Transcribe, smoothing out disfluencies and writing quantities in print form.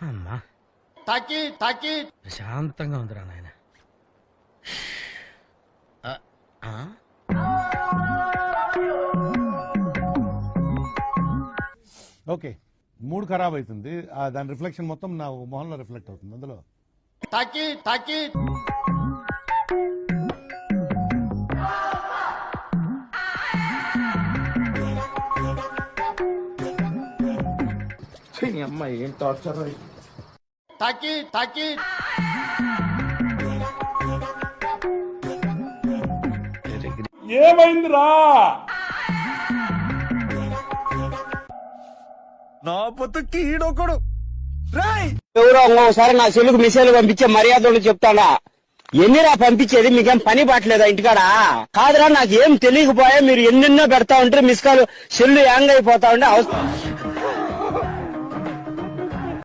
అమ్మా తాకి తాకి ప్రశాంతంగా ఉందిరా నాయన. ఓకే, మూడ్ ఖరాబ్ అవుతుంది. దాని రిఫ్లెక్షన్ మొత్తం నా మొహంలో రిఫ్లెక్ట్ అవుతుంది. అందులో తాకి తాకి అమ్మాయి ఏం టార్చర్. తాకి తాకి ఏమైందిరా? నా పొత్తు కీడొకడు ఎవరో ఇంకోసారి నా సెల్లుకు మెసేజ్ పంపించే మర్యాదలు చెప్తాడా? ఎన్నిరా పంపించేది? మీకేం పని పట్టలేదా ఇంటికాడ? కాదురా, నాకేం తెలియకపోయా మీరు ఎన్నెన్నో పెడతా ఉంటే మిస్ కాల్ సెల్లు యాంగ్ అయిపోతా ఉంటే